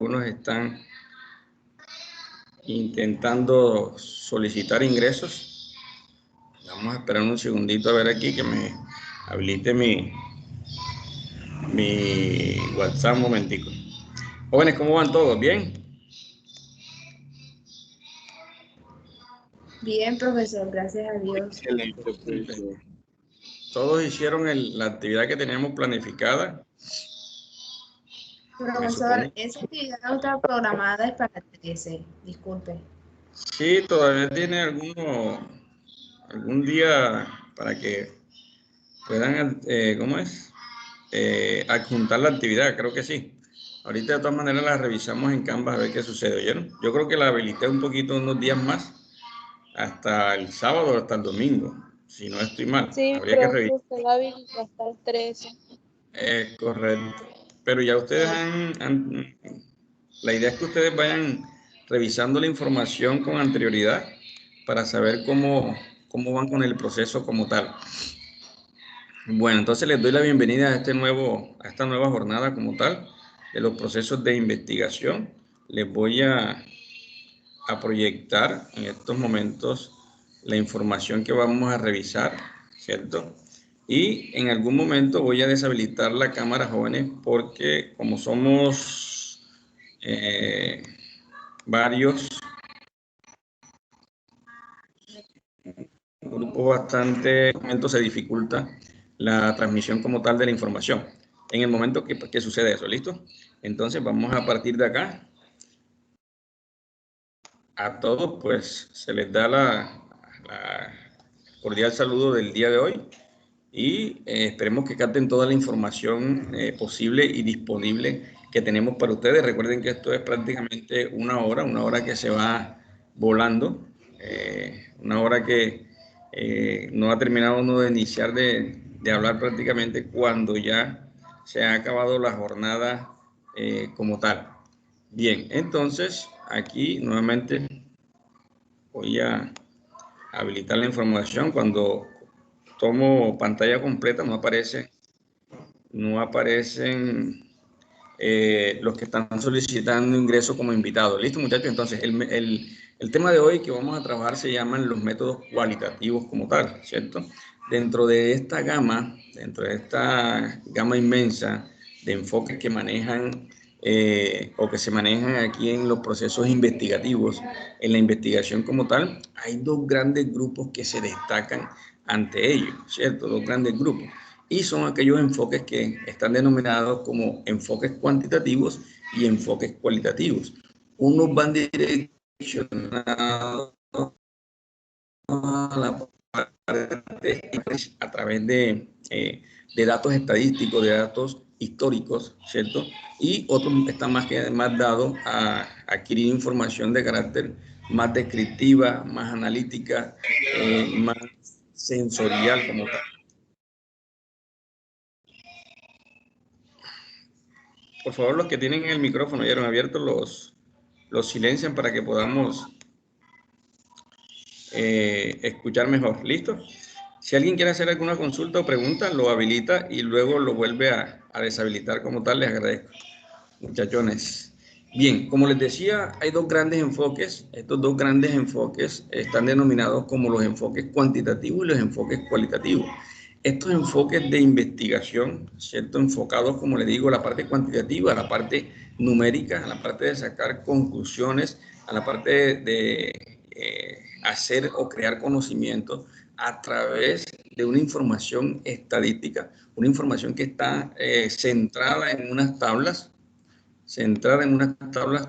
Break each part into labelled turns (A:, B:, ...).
A: algunos están intentando solicitar ingresos. Vamos a esperar un segundito a ver aquí que me habilite mi WhatsApp un momentico. Jóvenes, ¿cómo van todos? ¿Bien?
B: Bien, profesor, gracias a Dios.
A: Excelente, profesor. Todos hicieron la actividad que teníamos planificada.
B: Profesor, esa actividad no está programada, es para el 13, disculpe.
A: Sí, todavía tiene algún día para que puedan, ¿cómo es? Adjuntar la actividad, creo que sí. Ahorita de todas maneras la revisamos en Canvas a ver qué sucede, ¿oyeron? Yo creo que la habilité un poquito, unos días más, hasta el sábado o hasta el domingo, si no estoy mal.
C: Sí,
A: Habría que
C: pero
A: revisar.
C: usted la habilitó hasta el 13.
A: Es correcto. Pero ya ustedes la idea es que ustedes vayan revisando la información con anterioridad para saber cómo van con el proceso como tal. Bueno, entonces les doy la bienvenida a esta nueva jornada como tal de los procesos de investigación. Les voy a proyectar en estos momentos la información que vamos a revisar, ¿cierto? Y en algún momento voy a deshabilitar la cámara, jóvenes, porque como somos varios, un grupo bastante, en momento se dificulta la transmisión como tal de la información. En el momento que sucede eso, ¿listo? Entonces vamos a partir de acá. A todos pues se les da la cordial saludo del día de hoy y esperemos que capten toda la información posible y disponible que tenemos para ustedes. Recuerden que esto es prácticamente una hora que se va volando, una hora que no ha terminado uno de iniciar de hablar prácticamente cuando ya se ha acabado la jornada como tal. Bien, entonces aquí nuevamente voy a habilitar la información. Cuando tomo pantalla completa no aparecen los que están solicitando ingreso como invitados. ¿Listo, muchachos? Entonces, el tema de hoy que vamos a trabajar se llaman los métodos cualitativos como tal, ¿cierto? Dentro de esta gama inmensa de enfoques que manejan o que se manejan aquí en los procesos investigativos, en la investigación como tal, hay dos grandes grupos que se destacan ante ellos, ¿cierto? Dos grandes grupos. Y son aquellos enfoques que están denominados como enfoques cuantitativos y enfoques cualitativos. Unos van direccionados a la parte a través de datos estadísticos, de datos históricos, ¿cierto? Y otros están más dados a adquirir información de carácter más descriptiva, más analítica, más sensorial como tal. Por favor, los que tienen el micrófono ya abierto, los silencian para que podamos escuchar mejor. ¿Listo? Si alguien quiere hacer alguna consulta o pregunta, lo habilita y luego lo vuelve a deshabilitar como tal. Les agradezco, muchachones. Bien, como les decía, hay dos grandes enfoques. Estos dos grandes enfoques están denominados como los enfoques cuantitativos y los enfoques cualitativos. Estos enfoques de investigación, ¿cierto? Enfocados, como les digo, a la parte cuantitativa, a la parte numérica, a la parte de sacar conclusiones, a la parte de hacer o crear conocimiento a través de una información estadística, una información que está centrada en unas tablas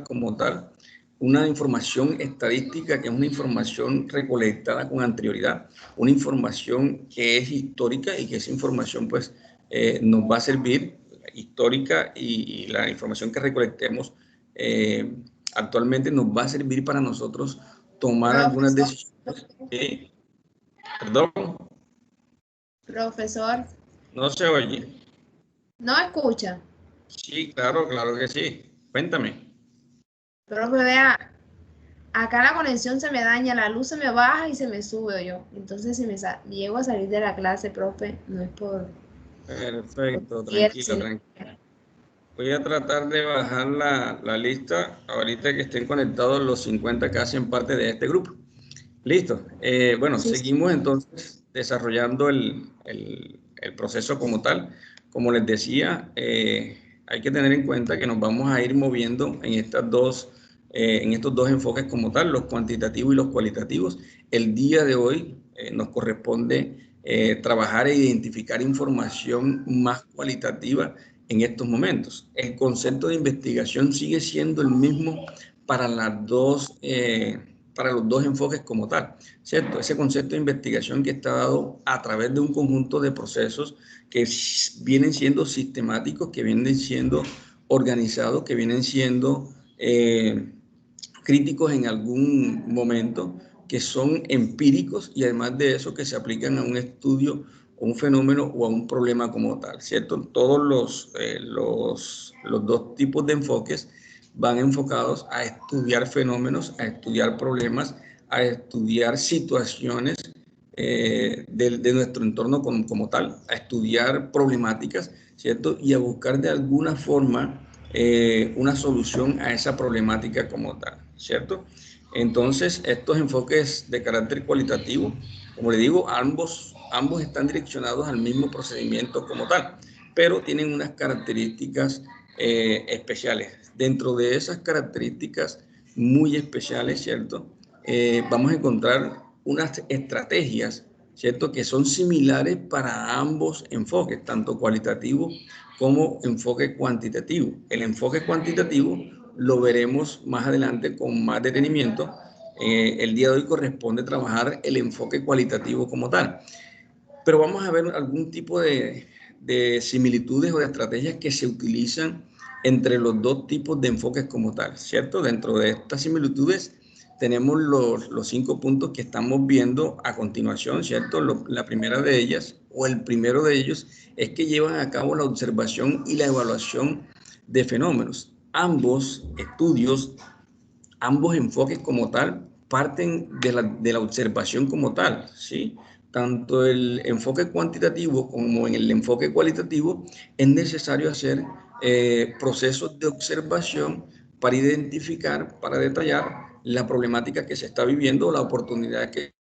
A: como tal, una información estadística que es una información recolectada con anterioridad, una información que es histórica y que esa información pues nos va a servir, histórica y la información que recolectemos actualmente nos va a servir para nosotros tomar algunas decisiones. Perdón.
B: Profesor.
A: No se oye.
B: ¿No escucha?
A: Sí, claro que sí. Cuéntame.
B: Profe, vea, acá la conexión se me daña, la luz se me baja y se me sube yo. Entonces, si llego a salir de la clase, profe, no es por...
A: Perfecto,
B: Quiero,
A: tranquila. Voy a tratar de bajar la lista ahorita que estén conectados los 50 que hacen parte de este grupo. Listo. Bueno,
B: Sí,
A: seguimos entonces desarrollando el proceso como tal. Como les decía, hay que tener en cuenta que nos vamos a ir moviendo en estos dos enfoques como tal, los cuantitativos y los cualitativos. El día de hoy nos corresponde trabajar e identificar información más cualitativa en estos momentos. El concepto de investigación sigue siendo el mismo para para los dos enfoques como tal, ¿cierto? Ese concepto de investigación que está dado a través de un conjunto de procesos que vienen siendo sistemáticos, que vienen siendo organizados, que vienen siendo críticos en algún momento, que son empíricos y además de eso que se aplican a un estudio o un fenómeno o a un problema como tal, ¿cierto? Todos los dos tipos de enfoques van enfocados a estudiar fenómenos, a estudiar problemas, a estudiar situaciones de nuestro entorno como tal, a estudiar problemáticas, ¿cierto? Y a buscar de alguna forma una solución a esa problemática como tal, ¿cierto? Entonces, estos enfoques de carácter cualitativo, como le digo, ambos están direccionados al mismo procedimiento como tal, pero tienen unas características especiales. Dentro de esas características muy especiales, ¿cierto? Vamos a encontrar unas estrategias, ¿cierto? Que son similares para ambos enfoques, tanto cualitativo como enfoque cuantitativo. El enfoque cuantitativo lo veremos más adelante con más detenimiento. El día de hoy corresponde trabajar el enfoque cualitativo como tal. Pero vamos a ver algún tipo de similitudes o de estrategias que se utilizan entre los dos tipos de enfoques como tal, ¿cierto? Dentro de estas similitudes tenemos los 5 puntos que estamos viendo a continuación, ¿cierto? La primera de ellas, o el primero de ellos, es que llevan a cabo la observación y la evaluación de fenómenos. Ambos estudios, ambos enfoques como tal, parten de la observación como tal, ¿sí? Tanto el enfoque cuantitativo como en el enfoque cualitativo es necesario hacer procesos de observación para identificar, para detallar la problemática que se está viviendo o la oportunidad que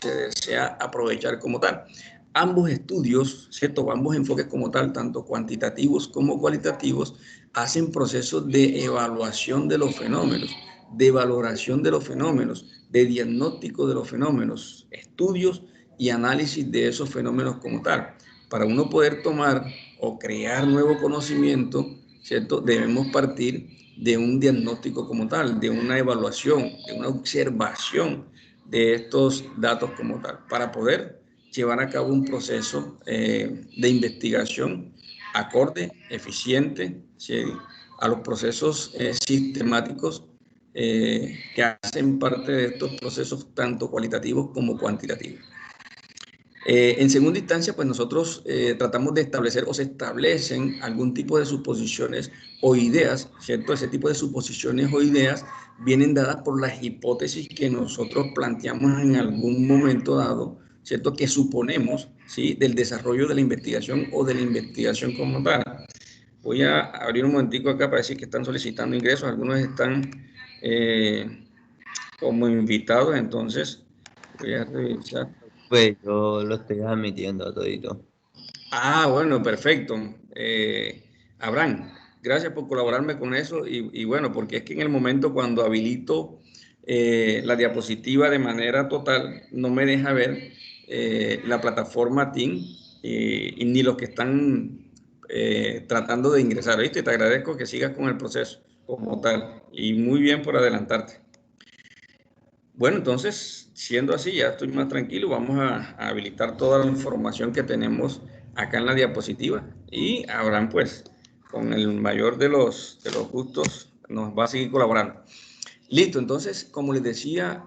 A: se desea aprovechar como tal. Ambos estudios, ¿cierto? Ambos enfoques como tal, tanto cuantitativos como cualitativos, hacen procesos de evaluación de los fenómenos, de valoración de los fenómenos, de diagnóstico de los fenómenos, estudios y análisis de esos fenómenos como tal. Para uno poder tomar o crear nuevo conocimiento, ¿cierto? Debemos partir de un diagnóstico como tal, de una evaluación, de una observación de estos datos como tal, para poder llevar a cabo un proceso de investigación acorde, eficiente, ¿sí? A los procesos sistemáticos que hacen parte de estos procesos tanto cualitativos como cuantitativos. En segunda instancia, pues nosotros tratamos de establecer o se establecen algún tipo de suposiciones o ideas, ¿cierto? Ese tipo de suposiciones o ideas vienen dadas por las hipótesis que nosotros planteamos en algún momento dado, ¿cierto? Que suponemos, ¿sí? Del desarrollo de la investigación o de la investigación como tal. Voy a abrir un momentico acá para decir que están solicitando ingresos, algunos están como invitados, entonces voy a revisar.
D: Pues yo lo estoy admitiendo a todito.
A: Ah, bueno, perfecto. Abraham, gracias por colaborarme con eso y bueno, porque es que en el momento cuando habilito la diapositiva de manera total, no me deja ver la plataforma Team y ni los que están tratando de ingresar. ¿Viste? Te agradezco que sigas con el proceso como tal y muy bien por adelantarte. Bueno, entonces, siendo así, ya estoy más tranquilo. Vamos a habilitar toda la información que tenemos acá en la diapositiva y Abraham, pues, con el mayor de los gustos, nos va a seguir colaborando. Listo, entonces, como les decía,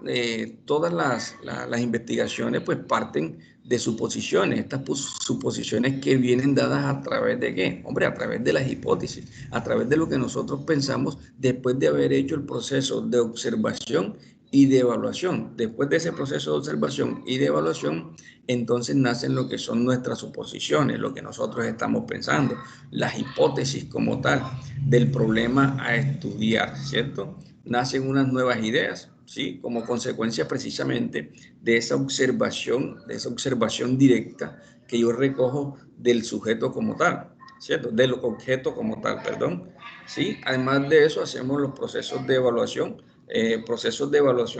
A: todas las investigaciones pues parten de suposiciones, estas suposiciones que vienen dadas a través de ¿qué? Hombre, a través de las hipótesis, a través de lo que nosotros pensamos después de haber hecho el proceso de observación y de evaluación. Después de ese proceso de observación y de evaluación, entonces nacen lo que son nuestras suposiciones, lo que nosotros estamos pensando, las hipótesis como tal del problema a estudiar, ¿cierto? Nacen unas nuevas ideas, ¿sí? Como consecuencia precisamente de esa observación directa que yo recojo del sujeto como tal, ¿cierto? Del objeto como tal, perdón. ¿Sí? Además de eso, hacemos los procesos de evaluación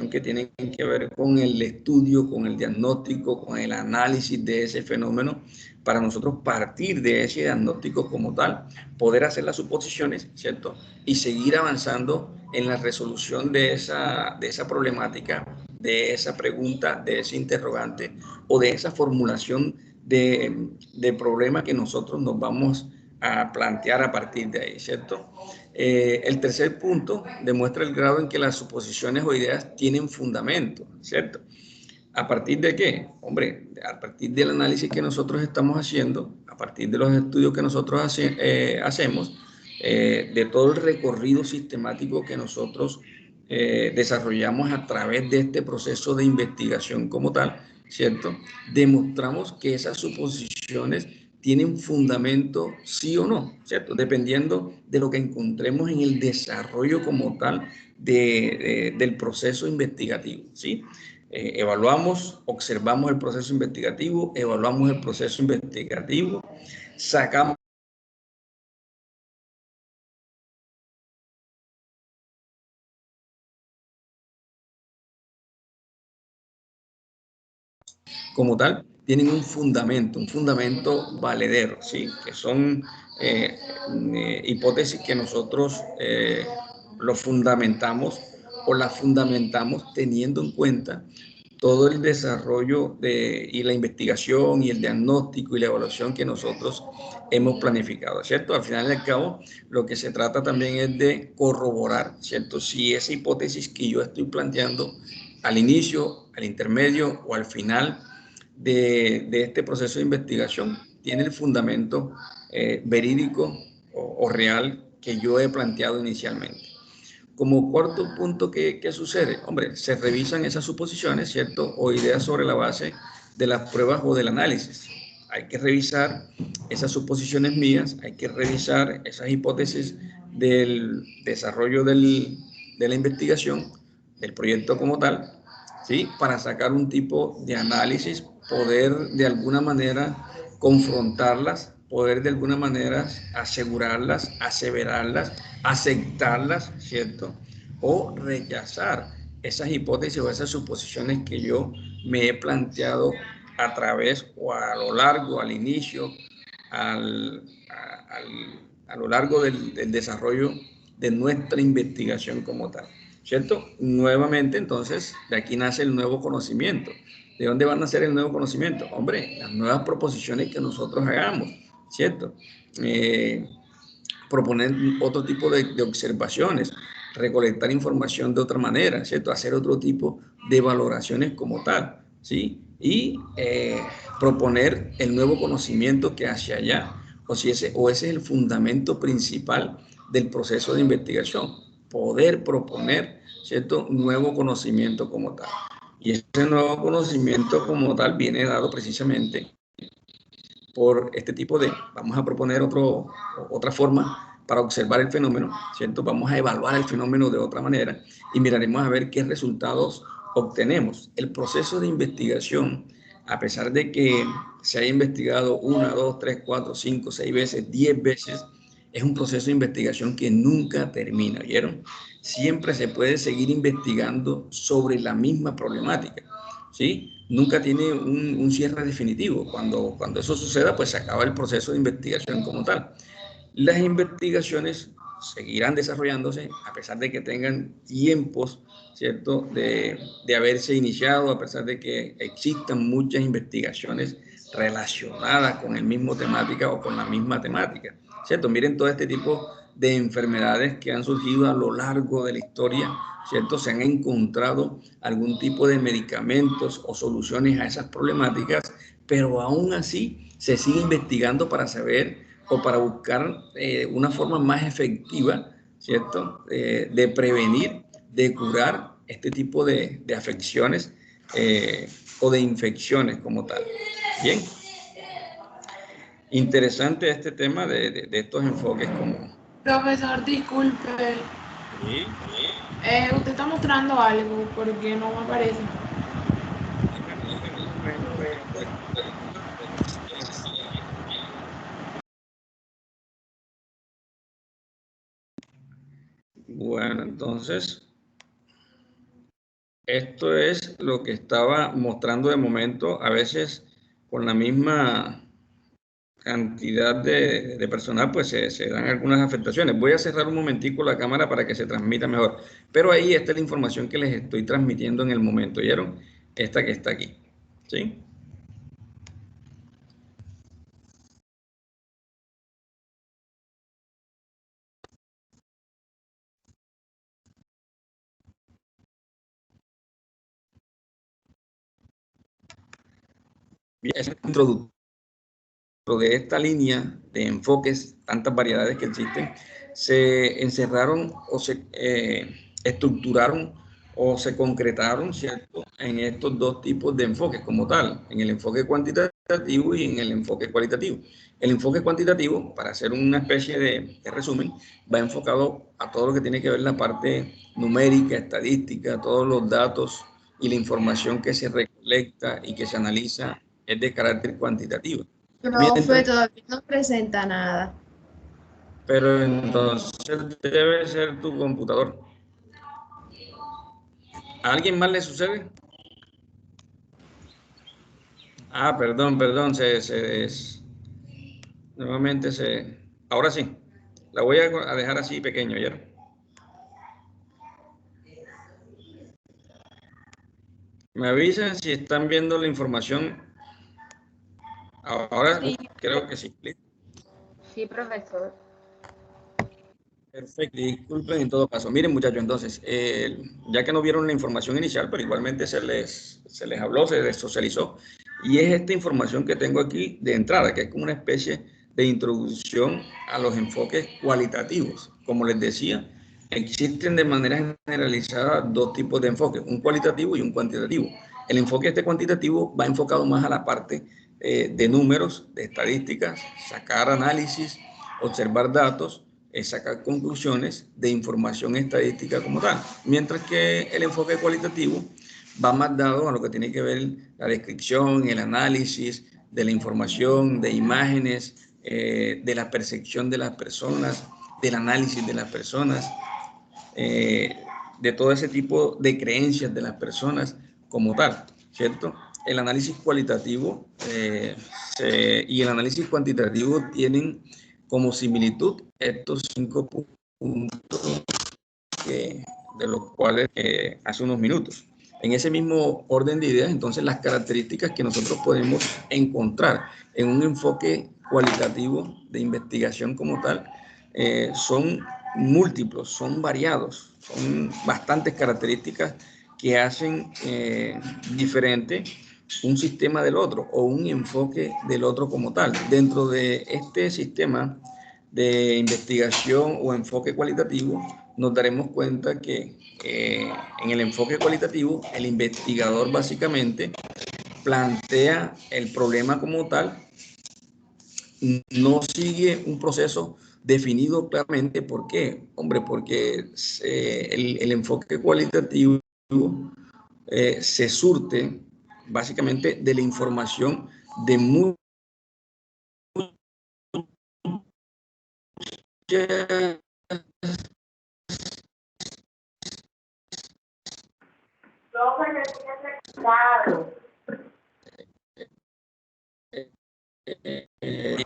A: que tienen que ver con el estudio, con el diagnóstico, con el análisis de ese fenómeno, para nosotros partir de ese diagnóstico como tal, poder hacer las suposiciones, ¿cierto? Y seguir avanzando en la resolución de esa problemática, de esa pregunta, de ese interrogante o de esa formulación de problema que nosotros nos vamos a plantear a partir de ahí, ¿cierto? El tercer punto demuestra el grado en que las suposiciones o ideas tienen fundamento, ¿cierto? ¿A partir de qué? Hombre, a partir del análisis que nosotros estamos haciendo, a partir de los estudios que nosotros hacemos, de todo el recorrido sistemático que nosotros desarrollamos a través de este proceso de investigación como tal, ¿cierto? Demostramos que esas suposiciones tienen fundamento sí o no, ¿cierto? Dependiendo de lo que encontremos en el desarrollo como tal del proceso investigativo, ¿sí? Evaluamos, observamos el proceso investigativo, sacamos como tal, tienen un fundamento valedero, ¿sí? Que son hipótesis que nosotros lo fundamentamos o las fundamentamos teniendo en cuenta todo el desarrollo y la investigación y el diagnóstico y la evaluación que nosotros hemos planificado, ¿cierto? Al final y al cabo, lo que se trata también es de corroborar, ¿cierto? Si esa hipótesis que yo estoy planteando al inicio, al intermedio o al final de este proceso de investigación tiene el fundamento verídico o real que yo he planteado inicialmente. Como cuarto punto, ¿qué sucede? Hombre, se revisan esas suposiciones, ¿cierto? O ideas sobre la base de las pruebas o del análisis. Hay que revisar esas suposiciones mías, hay que revisar esas hipótesis del desarrollo de la investigación, del proyecto como tal, ¿sí? Para sacar un tipo de análisis, poder de alguna manera confrontarlas, poder de alguna manera asegurarlas, aseverarlas, aceptarlas, ¿cierto? O rechazar esas hipótesis o esas suposiciones que yo me he planteado a través o a lo largo, al inicio, a lo largo del desarrollo de nuestra investigación como tal, ¿cierto? Nuevamente, entonces, de aquí nace el nuevo conocimiento. ¿De dónde van a nacer el nuevo conocimiento? Hombre, las nuevas proposiciones que nosotros hagamos, ¿cierto? Proponer otro tipo de observaciones, recolectar información de otra manera, ¿cierto? Hacer otro tipo de valoraciones como tal, ¿sí? Y proponer el nuevo conocimiento que hacia allá, ese es el fundamento principal del proceso de investigación, poder proponer, ¿cierto? Nuevo conocimiento como tal. Y ese nuevo conocimiento como tal viene dado precisamente por este tipo vamos a proponer otra forma para observar el fenómeno, ¿cierto? Vamos a evaluar el fenómeno de otra manera y miraremos a ver qué resultados obtenemos. El proceso de investigación, a pesar de que se haya investigado 1, 2, 3, 4, 5, 6 veces, 10 veces, es un proceso de investigación que nunca termina, ¿vieron? Siempre se puede seguir investigando sobre la misma problemática, ¿sí? Nunca tiene un cierre definitivo. Cuando eso suceda, pues se acaba el proceso de investigación como tal. Las investigaciones seguirán desarrollándose a pesar de que tengan tiempos, ¿cierto?, de haberse iniciado, a pesar de que existan muchas investigaciones relacionadas con el mismo temática o con la misma temática, ¿cierto? Miren todo este tipo de enfermedades que han surgido a lo largo de la historia, ¿cierto? Se han encontrado algún tipo de medicamentos o soluciones a esas problemáticas, pero aún así se sigue investigando para saber o para buscar una forma más efectiva, ¿cierto? De prevenir, de curar este tipo de afecciones o de infecciones como tal. Bien. Interesante este tema de estos enfoques como...
B: Profesor, disculpe.
A: Sí.
B: Usted está mostrando algo porque no me aparece.
A: Bueno, entonces, esto es lo que estaba mostrando de momento, a veces con la misma cantidad de personal, pues se dan algunas afectaciones. Voy a cerrar un momentico la cámara para que se transmita mejor, pero ahí esta es la información que les estoy transmitiendo en el momento, ¿oyeron? Esta que está aquí, ¿sí? Bien, es introductorio de esta línea de enfoques, tantas variedades que existen, se encerraron o se estructuraron o se concretaron, ¿cierto?, en estos dos tipos de enfoques como tal, en el enfoque cuantitativo y en el enfoque cualitativo. El enfoque cuantitativo, para hacer una especie de resumen, va enfocado a todo lo que tiene que ver la parte numérica, estadística, todos los datos y la información que se recolecta y que se analiza es de carácter cuantitativo.
B: Profe, todavía no presenta nada.
A: Pero entonces debe ser tu computador. ¿A alguien más le sucede? Ah, perdón, nuevamente ahora sí, la voy a dejar así pequeño, ¿ya? Me avisan si están viendo la información. Ahora
C: Sí,
A: creo que sí.
C: sí, profesor.
A: Perfecto, disculpen en todo caso. Miren, muchachos, entonces, ya que no vieron la información inicial, pero igualmente se les habló, se les socializó, y es esta información que tengo aquí de entrada, que es como una especie de introducción a los enfoques cualitativos. Como les decía, existen de manera generalizada dos tipos de enfoques, un cualitativo y un cuantitativo. El enfoque cuantitativo va enfocado más a la parte de números, de estadísticas, sacar análisis, observar datos, sacar conclusiones de información estadística como tal, mientras que el enfoque cualitativo va más dado a lo que tiene que ver la descripción, el análisis de la información, de imágenes, de la percepción de las personas, del análisis de las personas, de todo ese tipo de creencias de las personas como tal, ¿cierto? El análisis cualitativo y el análisis cuantitativo tienen como similitud estos 5 puntos de los cuales hace unos minutos. En ese mismo orden de ideas, entonces, las características que nosotros podemos encontrar en un enfoque cualitativo de investigación como tal son múltiplos, son variados, son bastantes características que hacen diferente un sistema del otro o un enfoque del otro como tal. Dentro de este sistema de investigación o enfoque cualitativo, nos daremos cuenta que en el enfoque cualitativo, el investigador básicamente plantea el problema como tal, no sigue un proceso definido claramente. ¿Por qué? Hombre, porque el enfoque cualitativo se surte básicamente de la información de muchas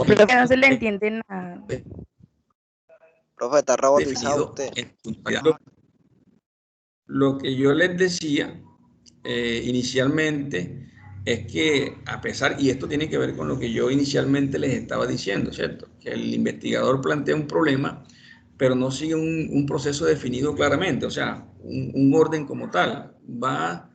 C: Profe, no se le entiende nada.
E: Profe, está robotizado
A: definido.
E: usted.
A: Lo que yo les decía inicialmente es que a pesar, y esto tiene que ver con lo que yo inicialmente les estaba diciendo, ¿cierto? Que el investigador plantea un problema, pero no sigue un proceso definido claramente, o sea, un orden como tal. Va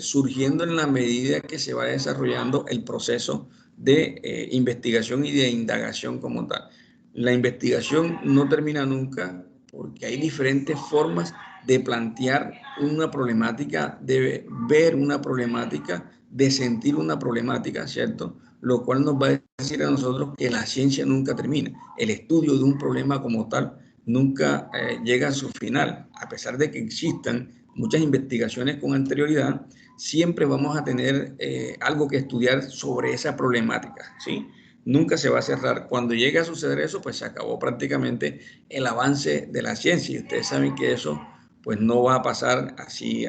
A: surgiendo en la medida que se va desarrollando el proceso de investigación y de indagación como tal. La investigación no termina nunca porque hay diferentes formas de plantear una problemática, de ver una problemática, de sentir una problemática, ¿cierto? Lo cual nos va a decir a nosotros que la ciencia nunca termina. El estudio de un problema como tal nunca llega a su final. A pesar de que existan muchas investigaciones con anterioridad, siempre vamos a tener algo que estudiar sobre esa problemática, ¿sí? Nunca se va a cerrar. Cuando llegue a suceder eso, pues se acabó prácticamente el avance de la ciencia. Y ustedes saben que eso pues no va a pasar así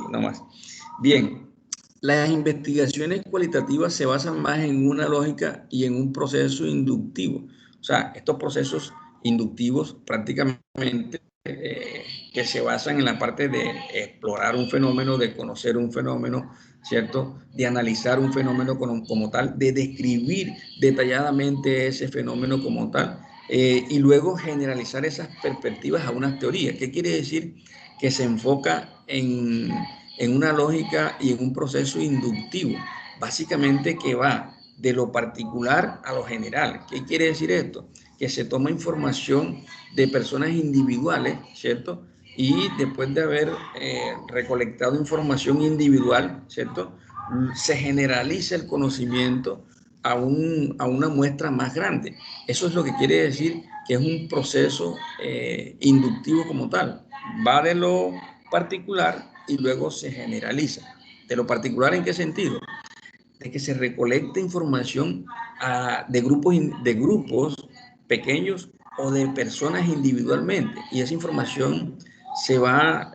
A: nomás. Bien, las investigaciones cualitativas se basan más en una lógica y en un proceso inductivo. O sea, estos procesos inductivos prácticamente que se basan en la parte de explorar un fenómeno, de conocer un fenómeno, ¿cierto? De analizar un fenómeno como tal, de describir detalladamente ese fenómeno como tal, y luego generalizar esas perspectivas a unas teorías. ¿Qué quiere decir? Que se enfoca en una lógica y en un proceso inductivo, básicamente que va de lo particular a lo general. ¿Qué quiere decir esto? Que se toma información de personas individuales, ¿cierto? Y después de haber recolectado información individual, ¿cierto? Se generaliza el conocimiento a una muestra más grande. Eso es lo que quiere decir que es un proceso inductivo como tal. Va de lo particular y luego se generaliza. ¿De lo particular en qué sentido? De que se recolecta información de grupos pequeños o de personas individualmente, y esa información se va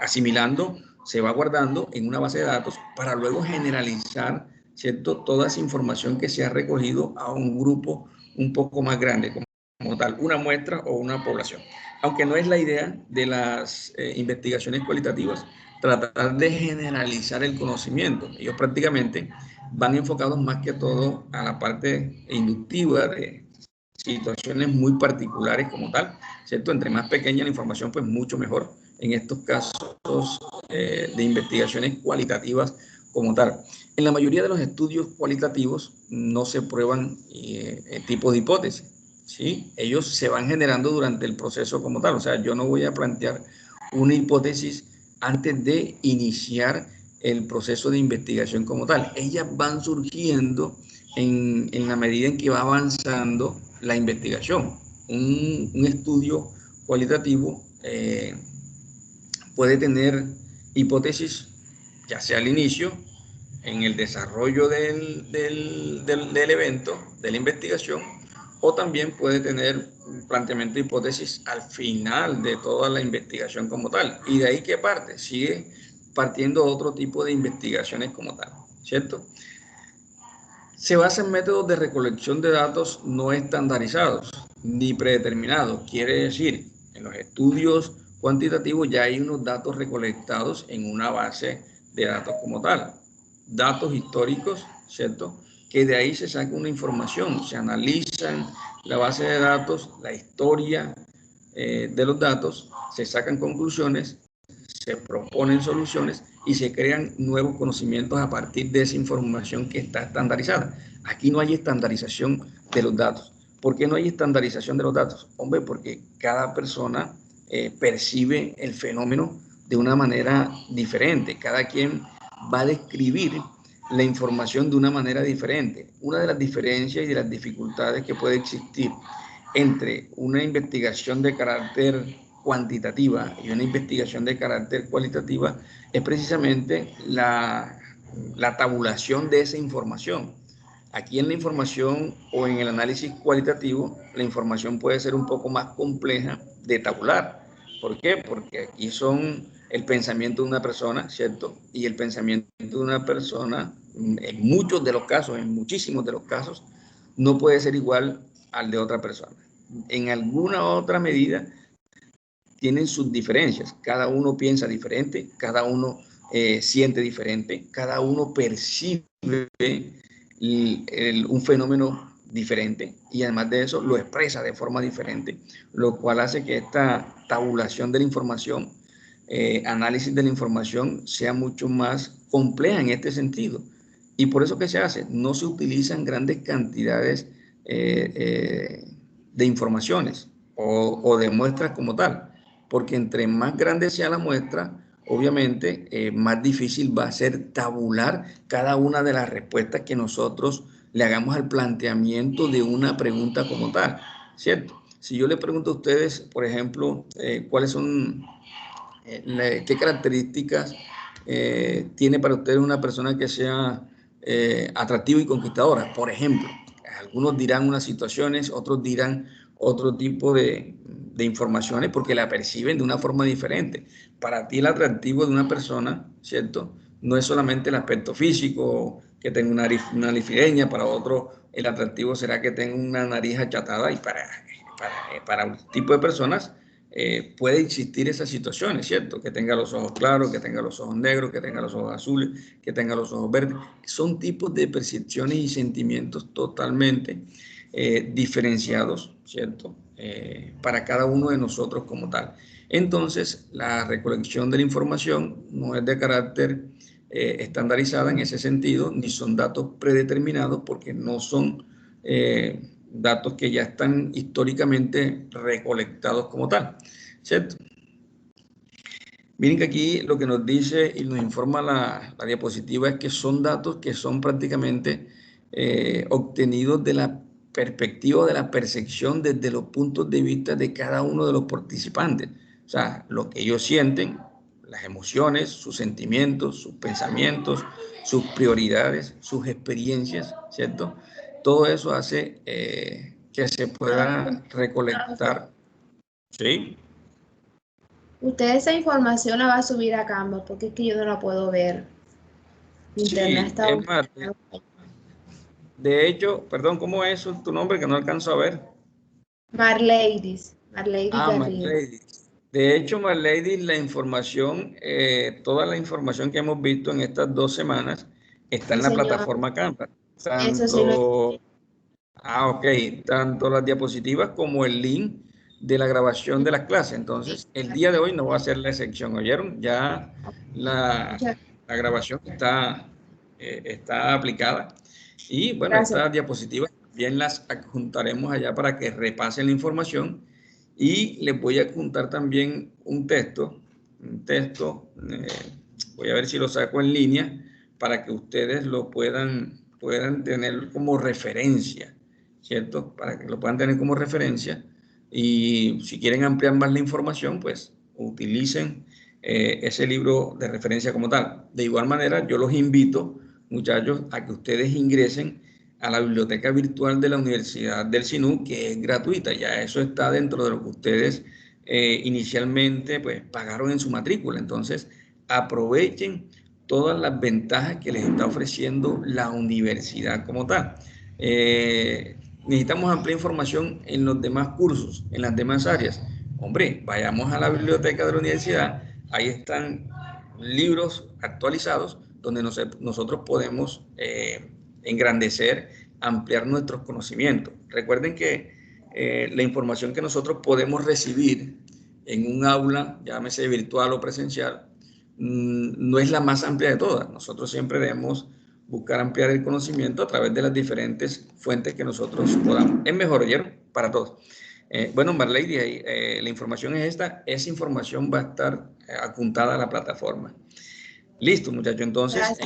A: asimilando, se va guardando en una base de datos para luego generalizar, ¿cierto?, toda esa información que se ha recogido a un grupo un poco más grande, como tal, una muestra o una población. Aunque no es la idea de las investigaciones cualitativas tratar de generalizar el conocimiento. Ellos prácticamente van enfocados más que todo a la parte inductiva de situaciones muy particulares como tal, ¿cierto? Entre más pequeña la información, pues mucho mejor en estos casos de investigaciones cualitativas como tal. En la mayoría de los estudios cualitativos no se prueban tipos de hipótesis, ¿sí? Ellos se van generando durante el proceso como tal. O sea, yo no voy a plantear una hipótesis antes de iniciar el proceso de investigación como tal. Ellas van surgiendo en la medida en que va avanzando la investigación. Un estudio cualitativo puede tener hipótesis, ya sea al inicio, en el desarrollo del evento, de la investigación, o también puede tener un planteamiento de hipótesis al final de toda la investigación como tal. Y de ahí que parte, sigue partiendo otro tipo de investigaciones como tal, ¿cierto? Se basa en métodos de recolección de datos no estandarizados ni predeterminados. Quiere decir, en los estudios cuantitativos ya hay unos datos recolectados en una base de datos como tal. Datos históricos, ¿cierto? Que de ahí se saca una información, se analizan la base de datos, la historia de los datos, se sacan conclusiones, se proponen soluciones y se crean nuevos conocimientos a partir de esa información que está estandarizada. Aquí no hay estandarización de los datos. ¿Por qué no hay estandarización de los datos? Hombre, porque cada persona percibe el fenómeno de una manera diferente. Cada quien va a describir la información de una manera diferente. Una de las diferencias y de las dificultades que puede existir entre una investigación de carácter cuantitativa y una investigación de carácter cualitativa es precisamente la tabulación de esa información. Aquí en la información o en el análisis cualitativo, la información puede ser un poco más compleja de tabular. ¿Por qué? Porque aquí son el pensamiento de una persona, ¿cierto? Y el pensamiento de una persona, en muchos de los casos, en muchísimos de los casos, no puede ser igual al de otra persona. En alguna otra medida tienen sus diferencias. Cada uno piensa diferente, cada uno siente diferente, cada uno percibe un fenómeno diferente y además de eso lo expresa de forma diferente, lo cual hace que esta tabulación de la información, análisis de la información sea mucho más compleja en este sentido. Y por eso que se hace, no se utilizan grandes cantidades de informaciones. o de muestras como tal, porque entre más grande sea la muestra, obviamente más difícil va a ser tabular cada una de las respuestas que nosotros le hagamos al planteamiento de una pregunta como tal, ¿cierto? Si yo le pregunto a ustedes, por ejemplo, cuáles son, qué características tiene para ustedes una persona que sea atractiva y conquistadora, por ejemplo, algunos dirán unas situaciones, otros dirán otro tipo de informaciones porque la perciben de una forma diferente. Para ti el atractivo de una persona, ¿cierto? No es solamente el aspecto físico, que tenga una nariz fideña, para otro el atractivo será que tenga una nariz achatada y para un tipo de personas puede existir esas situaciones, ¿cierto? Que tenga los ojos claros, que tenga los ojos negros, que tenga los ojos azules, que tenga los ojos verdes. Son tipos de percepciones y sentimientos totalmente diferenciados, ¿cierto? Para cada uno de nosotros como tal. Entonces, la recolección de la información no es de carácter estandarizada en ese sentido, ni son datos predeterminados porque no son datos que ya están históricamente recolectados como tal, ¿cierto? Miren que aquí lo que nos dice y nos informa la diapositiva es que son datos que son prácticamente obtenidos de la perspectiva, de la percepción desde los puntos de vista de cada uno de los participantes. O sea, lo que ellos sienten, las emociones, sus sentimientos, sus pensamientos, sus prioridades, sus experiencias, ¿cierto? Todo eso hace que se pueda recolectar, ¿sí?
B: Usted esa información la va a subir a Canva porque es que yo no la puedo ver. Internet
A: Sí,
B: está
A: es más, de hecho, perdón, ¿cómo es tu nombre que no alcanzo a ver?
B: Marleidis, Marleidis
A: Ah,
B: Garrido.
A: Marlady. De hecho, Marlady, la información, toda la información que hemos visto en estas 2 semanas está
B: Sí,
A: en la
B: señor.
A: plataforma Canva.
B: Eso sí lo
A: Tanto, ok, tanto las diapositivas como el link de la grabación de las clases. Entonces, el día de hoy no va a ser la excepción, ¿oyeron? Ya la,
B: ya.
A: la grabación está aplicada. Y bueno,
B: Gracias.
A: estas diapositivas bien las adjuntaremos allá para que repasen la información y les voy a adjuntar también un texto, voy a ver si lo saco en línea para que ustedes lo puedan tener como referencia, ¿cierto? Para que lo puedan tener como referencia y si quieren ampliar más la información, pues utilicen ese libro de referencia como tal. De igual manera, yo los invito, muchachos, a que ustedes ingresen a la biblioteca virtual de la Universidad del Sinú, que es gratuita. Ya eso está dentro de lo que ustedes inicialmente pues, pagaron en su matrícula. Entonces, aprovechen todas las ventajas que les está ofreciendo la universidad como tal. Necesitamos amplia información en los demás cursos, en las demás áreas. Hombre, vayamos a la biblioteca de la universidad, ahí están libros actualizados donde nosotros podemos engrandecer, ampliar nuestros conocimientos. Recuerden que la información que nosotros podemos recibir en un aula, llámese virtual o presencial, no es la más amplia de todas. Nosotros siempre debemos buscar ampliar el conocimiento a través de las diferentes fuentes que nosotros podamos. Es mejor, ¿oyeron? Para todos. Bueno, Marlady, la información es esta. Esa información va a estar adjuntada a la plataforma. Listo, muchachos. Entonces,
B: Gracias.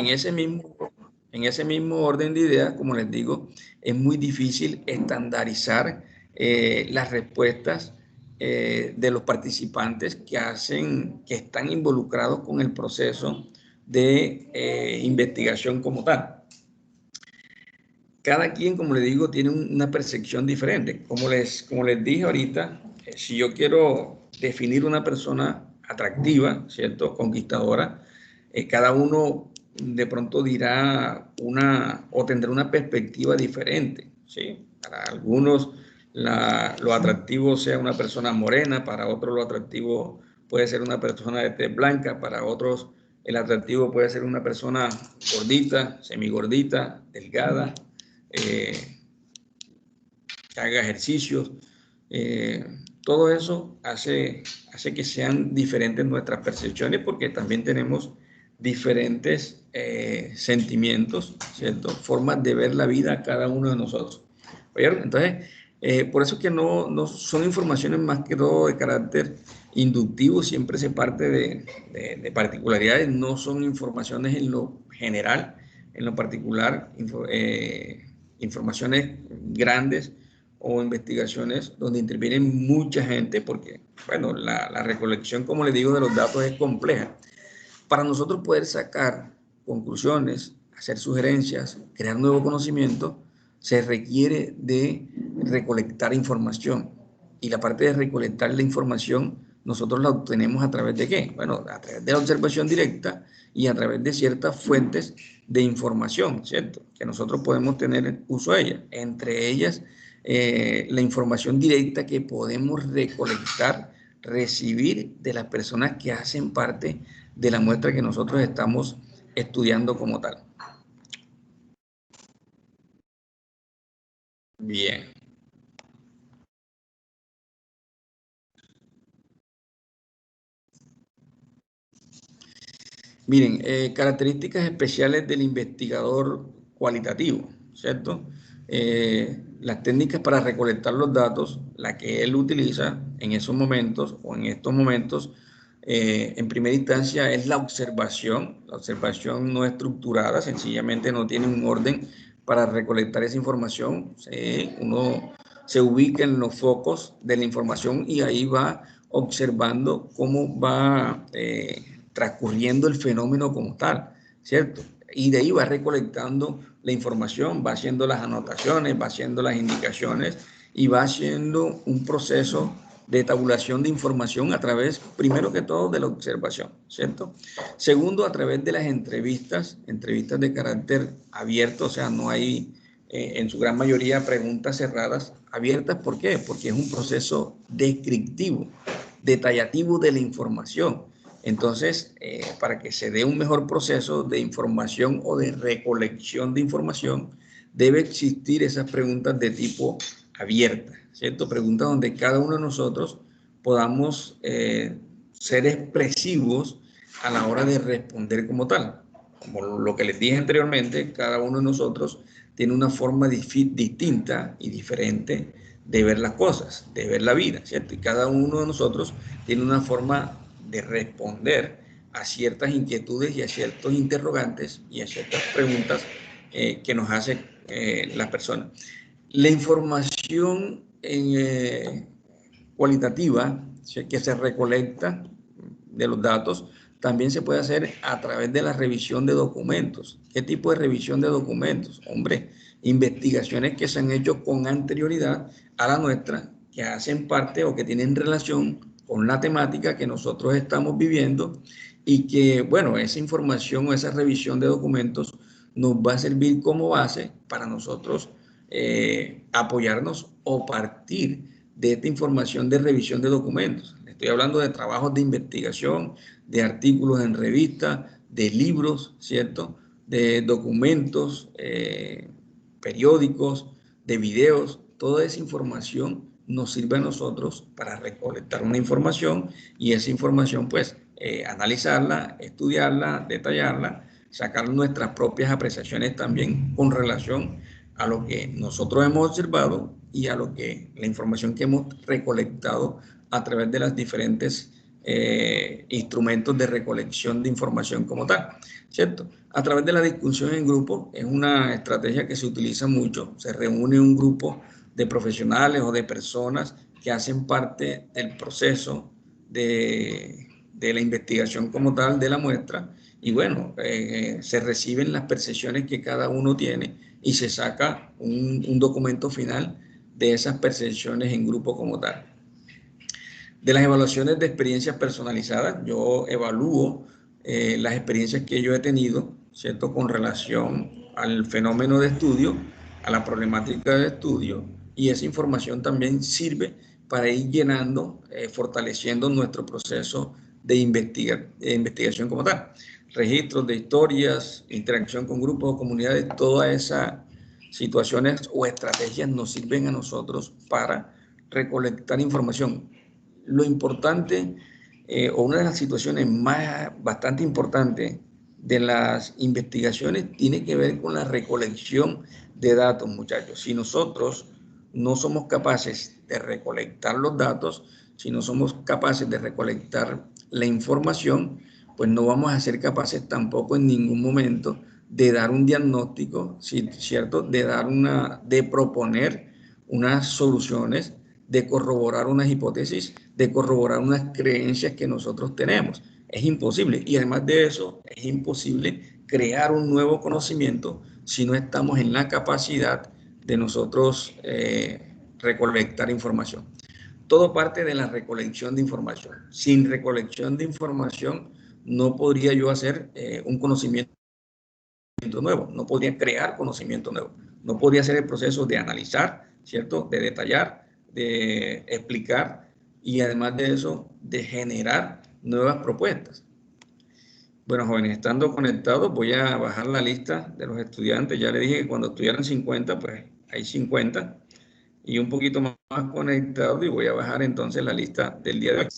A: en ese mismo orden de ideas, como les digo, es muy difícil estandarizar las respuestas de los participantes que están involucrados con el proceso de investigación como tal. Cada quien, como les digo, tiene una percepción diferente. Como les dije ahorita, si yo quiero definir una persona atractiva, ¿cierto? Conquistadora, cada uno de pronto dirá o tendrá una perspectiva diferente, ¿sí? Para algunos lo atractivo sea una persona morena, para otros lo atractivo puede ser una persona de tez blanca, para otros el atractivo puede ser una persona gordita, semigordita, delgada, que haga ejercicios. Todo eso hace que sean diferentes nuestras percepciones porque también tenemos diferentes sentimientos, ¿cierto? Formas de ver la vida a cada uno de nosotros. ¿Oyeron? Entonces, Por eso es que no son informaciones más que todo de carácter inductivo, siempre se parte de particularidades, no son informaciones en lo general, en lo particular, informaciones grandes o investigaciones donde intervienen mucha gente, porque, bueno, la recolección, como les digo, de los datos es compleja. Para nosotros poder sacar conclusiones, hacer sugerencias, crear nuevo conocimiento, se requiere de recolectar información. Y la parte de recolectar la información, nosotros la obtenemos a través de ¿qué? Bueno, a través de la observación directa y a través de ciertas fuentes de información, ¿cierto? Que nosotros podemos tener uso de ellas. Entre ellas, la información directa que podemos recolectar, recibir de las personas que hacen parte de la muestra que nosotros estamos estudiando como tal. Bien. Miren, características especiales del investigador cualitativo, ¿cierto? Las técnicas para recolectar los datos, la que él utiliza en esos momentos o en estos momentos, en primera instancia es la observación no estructurada, sencillamente no tiene un orden para recolectar esa información. Uno se ubica en los focos de la información y ahí va observando cómo va transcurriendo el fenómeno como tal, ¿cierto? Y de ahí va recolectando la información, va haciendo las anotaciones, va haciendo las indicaciones y va haciendo un proceso de tabulación de información a través, primero que todo, de la observación, ¿cierto? Segundo, a través de las entrevistas de carácter abierto, o sea, no hay en su gran mayoría preguntas cerradas, abiertas. ¿Por qué? Porque es un proceso descriptivo, detallativo de la información. Entonces, para que se dé un mejor proceso de información o de recolección de información, debe existir esas preguntas de tipo abierta, ¿cierto? Preguntas donde cada uno de nosotros podamos ser expresivos a la hora de responder como tal. Como lo que les dije anteriormente, cada uno de nosotros tiene una forma distinta y diferente de ver las cosas, de ver la vida, ¿cierto? Y cada uno de nosotros tiene una forma de responder a ciertas inquietudes y a ciertos interrogantes y a ciertas preguntas que nos hace las personas. La información cualitativa que se recolecta de los datos también se puede hacer a través de la revisión de documentos. ¿Qué tipo de revisión de documentos? Hombre, investigaciones que se han hecho con anterioridad a la nuestra, que hacen parte o que tienen relación con la temática que nosotros estamos viviendo y que, bueno, esa información o esa revisión de documentos nos va a servir como base para nosotros apoyarnos o partir de esta información de revisión de documentos. Estoy hablando de trabajos de investigación, de artículos en revistas, de libros, ¿cierto? De documentos, periódicos, de videos. Toda esa información nos sirve a nosotros para recolectar una información y esa información, pues, analizarla, estudiarla, detallarla, sacar nuestras propias apreciaciones también con relación a lo que nosotros hemos observado y a lo que la información que hemos recolectado a través de los diferentes instrumentos de recolección de información como tal, ¿cierto? A través de la discusión en grupo es una estrategia que se utiliza mucho. Se reúne un grupo de profesionales o de personas que hacen parte del proceso de la investigación como tal de la muestra y bueno, se reciben las percepciones que cada uno tiene y se saca un documento final de esas percepciones en grupo como tal. De las evaluaciones de experiencias personalizadas, yo evalúo las experiencias que yo he tenido, ¿cierto? Con relación al fenómeno de estudio, a la problemática de estudio, y esa información también sirve para ir llenando, fortaleciendo nuestro proceso de investigación como tal. Registros de historias, interacción con grupos o comunidades, todas esas situaciones o estrategias nos sirven a nosotros para recolectar información. Lo importante o una de las situaciones bastante importantes de las investigaciones tiene que ver con la recolección de datos, muchachos. Si nosotros no somos capaces de recolectar los datos, si no somos capaces de recolectar la información, pues no vamos a ser capaces tampoco en ningún momento de dar un diagnóstico, ¿cierto? De proponer unas soluciones, de corroborar unas hipótesis, de corroborar unas creencias que nosotros tenemos. Es imposible. Y además de eso, es imposible crear un nuevo conocimiento si no estamos en la capacidad de nosotros recolectar información. Todo parte de la recolección de información. Sin recolección de información no podría yo hacer un conocimiento nuevo, no podría crear conocimiento nuevo, no podría hacer el proceso de analizar, ¿cierto? De detallar, de explicar y además de eso, de generar nuevas propuestas. Bueno, jóvenes, estando conectados, voy a bajar la lista de los estudiantes. Ya les dije que cuando estuvieran 50, pues hay 50 y un poquito más conectados y voy a bajar entonces la lista del día de hoy.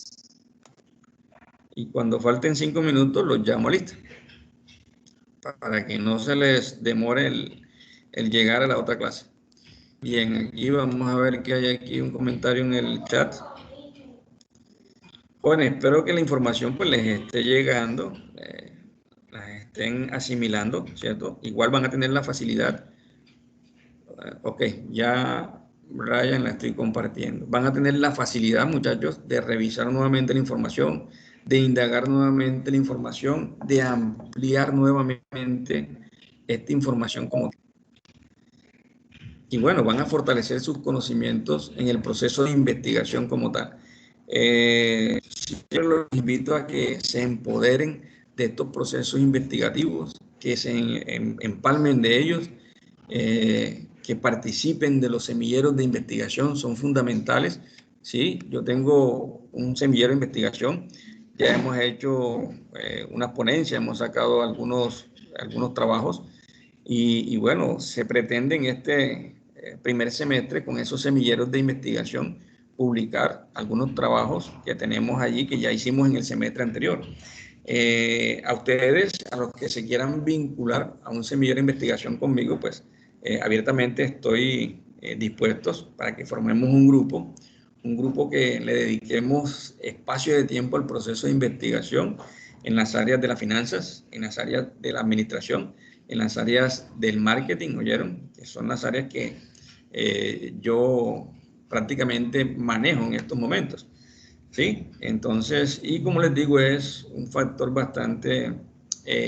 A: Y cuando falten 5 minutos, los llamo a lista para que no se les demore el llegar a la otra clase. Bien, aquí vamos a ver que hay aquí un comentario en el chat. Bueno, espero que la información pues les esté llegando, las estén asimilando, ¿cierto? Igual van a tener la facilidad. Ok, ya Brian la estoy compartiendo. Van a tener la facilidad, muchachos, de revisar nuevamente la información, de indagar nuevamente la información, de ampliar nuevamente esta información como tal. Y bueno, van a fortalecer sus conocimientos en el proceso de investigación como tal. Yo los invito a que se empoderen de estos procesos investigativos, que se empalmen de ellos, que participen de los semilleros de investigación, son fundamentales. Sí, yo tengo un semillero de investigación, ya hemos hecho una ponencia, hemos sacado algunos trabajos y bueno, se pretende en este primer semestre con esos semilleros de investigación publicar algunos trabajos que tenemos allí que ya hicimos en el semestre anterior. A ustedes, a los que se quieran vincular a un semillero de investigación conmigo, pues abiertamente estoy dispuestos para que formemos un grupo que le dediquemos espacio de tiempo al proceso de investigación en las áreas de las finanzas, en las áreas de la administración, en las áreas del marketing, ¿oyeron? Que son las áreas que yo prácticamente manejo en estos momentos. ¿Sí? Entonces, y como les digo, es un factor bastante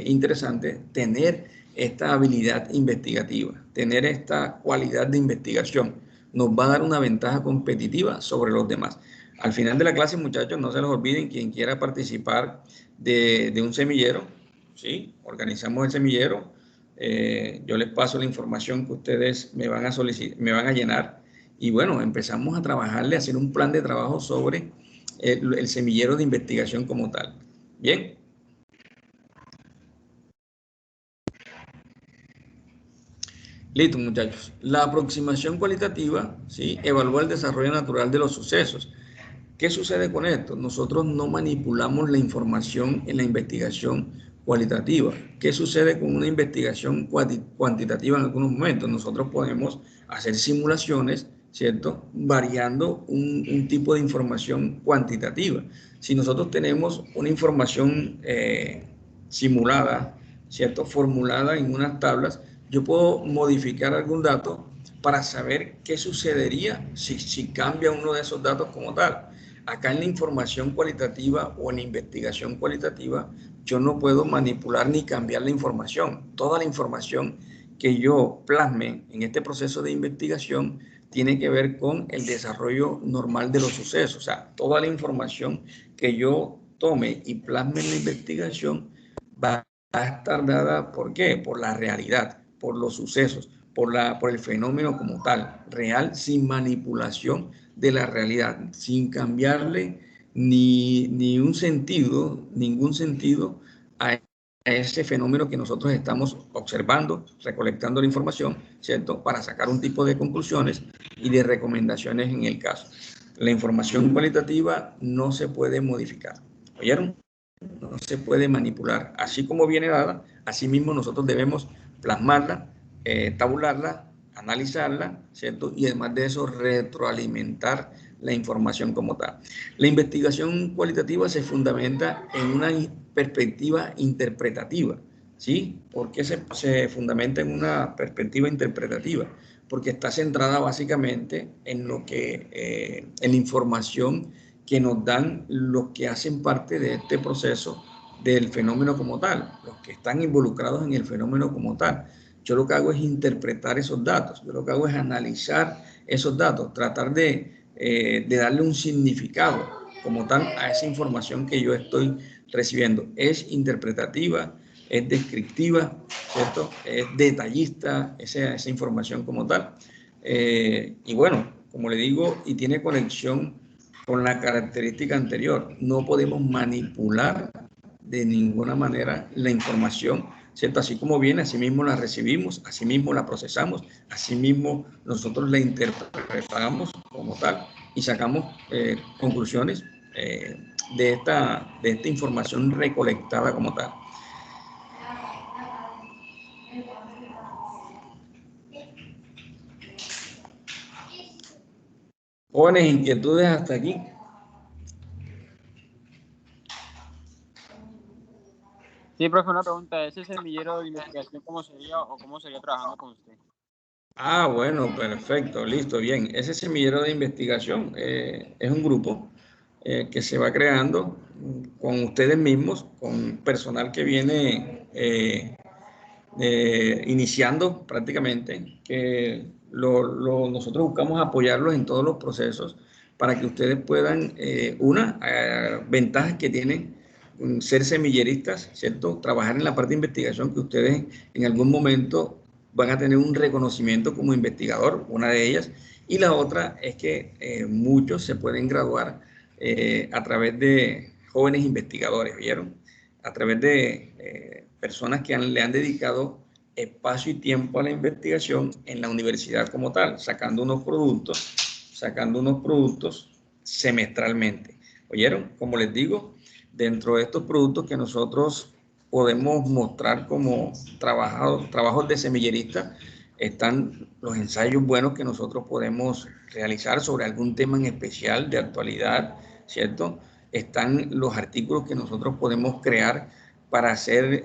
A: interesante tener esta habilidad investigativa, tener esta cualidad de investigación. Nos va a dar una ventaja competitiva sobre los demás. Al final de la clase, muchachos, no se les olviden, quien quiera participar de un semillero, ¿sí? Organizamos el semillero, yo les paso la información que ustedes me van a solicitar, me van a llenar y bueno, empezamos a trabajarle, a hacer un plan de trabajo sobre el semillero de investigación como tal. Bien. Listo, muchachos. La aproximación cualitativa, ¿sí? Evalúa el desarrollo natural de los sucesos. ¿Qué sucede con esto? Nosotros no manipulamos la información en la investigación cualitativa. ¿Qué sucede con una investigación cuantitativa en algunos momentos? Nosotros podemos hacer simulaciones, ¿cierto? Variando un tipo de información cuantitativa. Si nosotros tenemos una información simulada, ¿cierto? Formulada en unas tablas, yo puedo modificar algún dato para saber qué sucedería si cambia uno de esos datos como tal. Acá en la información cualitativa o en la investigación cualitativa, yo no puedo manipular ni cambiar la información. Toda la información que yo plasme en este proceso de investigación tiene que ver con el desarrollo normal de los sucesos. O sea, toda la información que yo tome y plasme en la investigación va a estar dada, ¿por qué? Por la realidad, por los sucesos, por el fenómeno como tal, real, sin manipulación de la realidad, sin cambiarle ningún sentido a ese fenómeno que nosotros estamos observando, recolectando la información, ¿cierto? Para sacar un tipo de conclusiones y de recomendaciones en el caso. La información cualitativa no se puede modificar. ¿Oyeron? No se puede manipular. Así como viene dada, así mismo nosotros debemos plasmarla, tabularla analizarla, ¿cierto? Y además de eso, retroalimentar la información como tal. La investigación cualitativa se fundamenta en una perspectiva interpretativa, ¿sí? ¿Por qué se fundamenta en una perspectiva interpretativa? Porque está centrada básicamente en lo que, en la información que nos dan los que hacen parte de este proceso del fenómeno como tal, los que están involucrados en el fenómeno como tal. Yo lo que hago es interpretar esos datos, yo lo que hago es analizar esos datos, tratar de darle un significado como tal a esa información que yo estoy recibiendo. Es interpretativa, es descriptiva, ¿cierto? Es detallista esa información como tal. Y bueno, como le digo, y tiene conexión con la característica anterior. No podemos manipular de ninguna manera la información, ¿cierto? Así como viene, así mismo la recibimos, así mismo la procesamos, así mismo nosotros la interpretamos como tal y sacamos conclusiones de esta información recolectada como tal. Jóvenes, inquietudes hasta aquí.
F: Sí, profe, una pregunta. ¿Ese semillero de investigación cómo sería o cómo sería trabajando con usted?
A: Ah, bueno, perfecto, listo, bien. Ese semillero de investigación es un grupo que se va creando con ustedes mismos, con personal que viene iniciando prácticamente, que nosotros buscamos apoyarlos en todos los procesos para que ustedes puedan, ventajas que tienen ser semilleristas, ¿cierto? Trabajar en la parte de investigación que ustedes en algún momento van a tener un reconocimiento como investigador, una de ellas, y la otra es que muchos se pueden graduar a través de jóvenes investigadores, ¿vieron? A través de personas que le han dedicado espacio y tiempo a la investigación en la universidad como tal, sacando unos productos semestralmente. ¿Oyeron? Como les digo, dentro de estos productos que nosotros podemos mostrar como trabajos de semillerista, están los ensayos buenos que nosotros podemos realizar sobre algún tema en especial de actualidad, ¿cierto? Están los artículos que nosotros podemos crear para hacer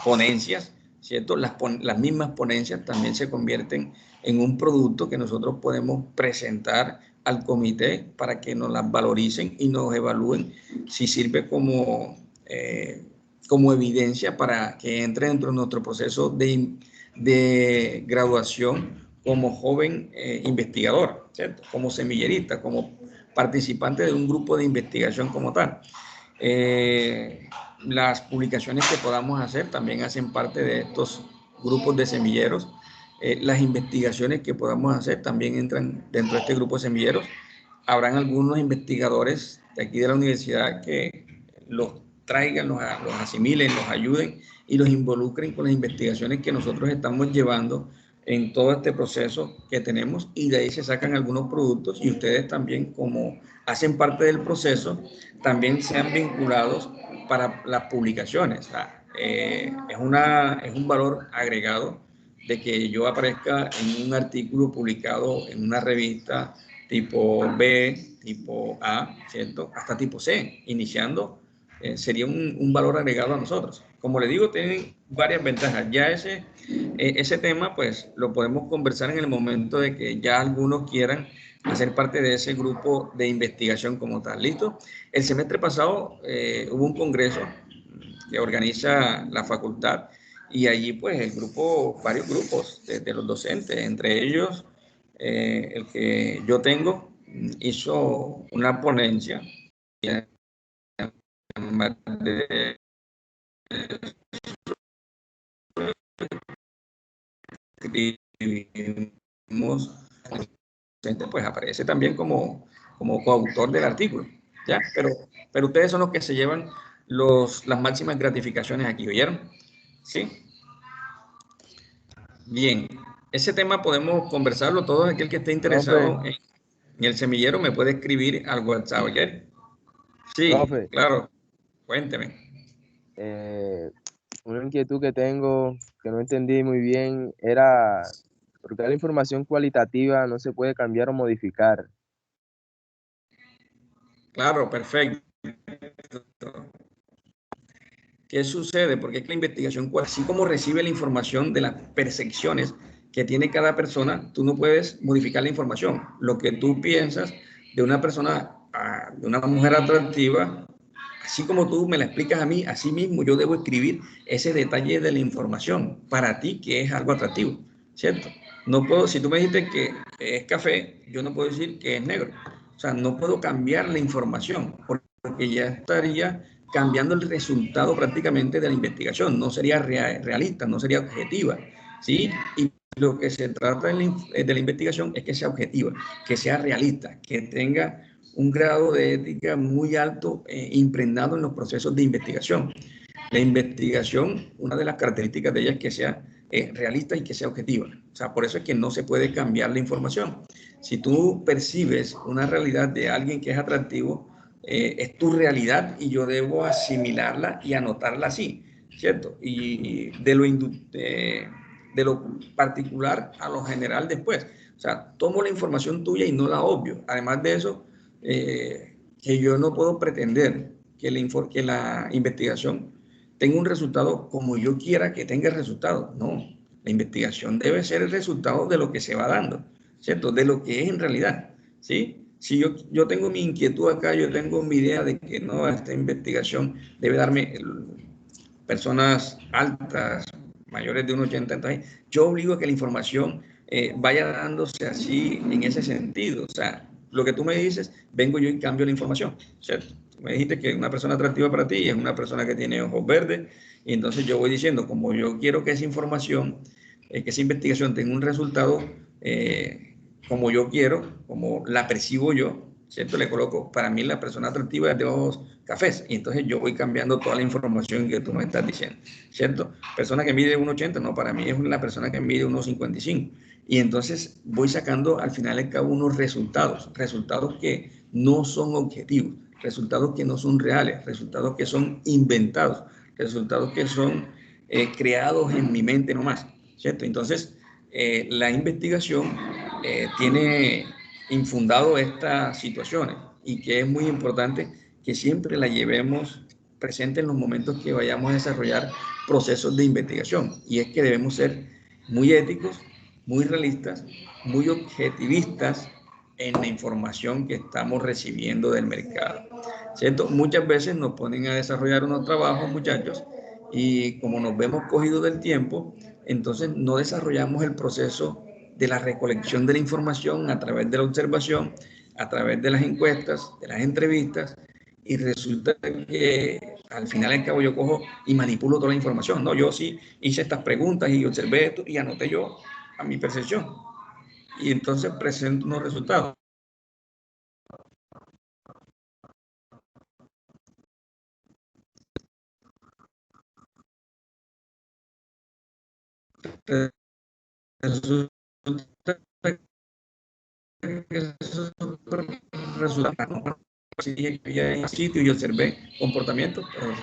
A: ponencias, ¿cierto? Las mismas ponencias también se convierten en un producto que nosotros podemos presentar al comité para que nos las valoricen y nos evalúen si sirve como evidencia para que entre dentro de nuestro proceso de graduación como joven investigador, ¿cierto? Como semillerista, como participante de un grupo de investigación como tal. Las publicaciones que podamos hacer también hacen parte de estos grupos de semilleros. Las investigaciones que podamos hacer también entran dentro de este grupo de semilleros. Habrán algunos investigadores de aquí de la universidad que los traigan, los asimilen, los ayuden y los involucren con las investigaciones que nosotros estamos llevando en todo este proceso que tenemos, y de ahí se sacan algunos productos y ustedes también, como hacen parte del proceso, también sean vinculados para las publicaciones. O sea, es un valor agregado de que yo aparezca en un artículo publicado en una revista tipo B, tipo A, ¿cierto? Hasta tipo C, iniciando, sería un valor agregado a nosotros. Como le digo, tienen varias ventajas. Ya ese tema, pues, lo podemos conversar en el momento de que ya algunos quieran hacer parte de ese grupo de investigación como tal. ¿Listo? El semestre pasado hubo un congreso que organiza la facultad y allí, pues, varios grupos de los docentes, entre ellos el que yo tengo, hizo una ponencia de escribimos, pues aparece también como coautor del artículo, ¿ya? Pero ustedes son los que se llevan las máximas gratificaciones aquí, ¿oyeron? ¿Sí? Bien, ese tema podemos conversarlo. Todo aquel que esté interesado
G: Profe,
A: en el semillero me puede escribir al WhatsApp, ¿oyeron? Sí,
G: profe,
A: claro, cuénteme.
G: eh, una inquietud que tengo que no entendí muy bien era por qué la información cualitativa no se puede cambiar o modificar.
A: Claro, perfecto. ¿Qué sucede? Porque es que la investigación, así como recibe la información de las percepciones que tiene cada persona, tú no puedes modificar la información. Lo que tú piensas de una persona, de una mujer atractiva, así como tú me la explicas a mí, así mismo yo debo escribir ese detalle de la información para ti que es algo atractivo, ¿cierto? No puedo, si tú me dijiste que es café, yo no puedo decir que es negro. O sea, no puedo cambiar la información porque ya estaría cambiando el resultado prácticamente de la investigación. No sería realista, no sería objetiva, ¿sí? Y lo que se trata de la investigación es que sea objetiva, que sea realista, que tenga un grado de ética muy alto impregnado en los procesos de investigación. La investigación, una de las características de ella es que sea realista y que sea objetiva. O sea, por eso es que no se puede cambiar la información. Si tú percibes una realidad de alguien que es atractivo, es tu realidad y yo debo asimilarla y anotarla así, ¿cierto? Y de lo particular a lo general después. O sea, tomo la información tuya y no la obvio. Además de eso, que yo no puedo pretender que la investigación tenga un resultado como yo quiera que tenga el resultado. No, la investigación debe ser el resultado de lo que se va dando, ¿cierto? De lo que es en realidad, ¿sí? Si yo tengo mi inquietud acá, yo tengo mi idea de que no, esta investigación debe darme personas altas, mayores de 1,80, entonces yo obligo a que la información vaya dándose así en ese sentido. O sea, lo que tú me dices, vengo yo y cambio la información, ¿cierto? Me dijiste que una persona atractiva para ti es una persona que tiene ojos verdes, y entonces yo voy diciendo, como yo quiero que esa información, que esa investigación tenga un resultado como yo quiero, como la percibo yo, ¿cierto? Le coloco, para mí la persona atractiva es de ojos cafés, y entonces yo voy cambiando toda la información que tú me estás diciendo, ¿cierto? Persona que mide 1,80, no, para mí es la persona que mide 1,55, y entonces voy sacando al final y al cabo unos resultados, resultados que no son objetivos, resultados que no son reales, resultados que son inventados, resultados que son creados en mi mente nomás, ¿cierto? Entonces, la investigación tiene infundado estas situaciones y que es muy importante que siempre la llevemos presente en los momentos que vayamos a desarrollar procesos de investigación. Y es que debemos ser muy éticos, muy realistas, muy objetivistas en la información que estamos recibiendo del mercado, ¿cierto? Muchas veces nos ponen a desarrollar unos trabajos, muchachos, y como nos vemos cogidos del tiempo, entonces no desarrollamos el proceso de la recolección de la información a través de la observación, a través de las encuestas, de las entrevistas, y resulta que al final y al cabo yo cojo y manipulo toda la información. No, yo sí hice estas preguntas y observé esto y anoté yo a mi percepción. Y entonces presento unos resultados. Resulta que esos resultados, ¿no? Sí, en sitio y observé comportamientos, pero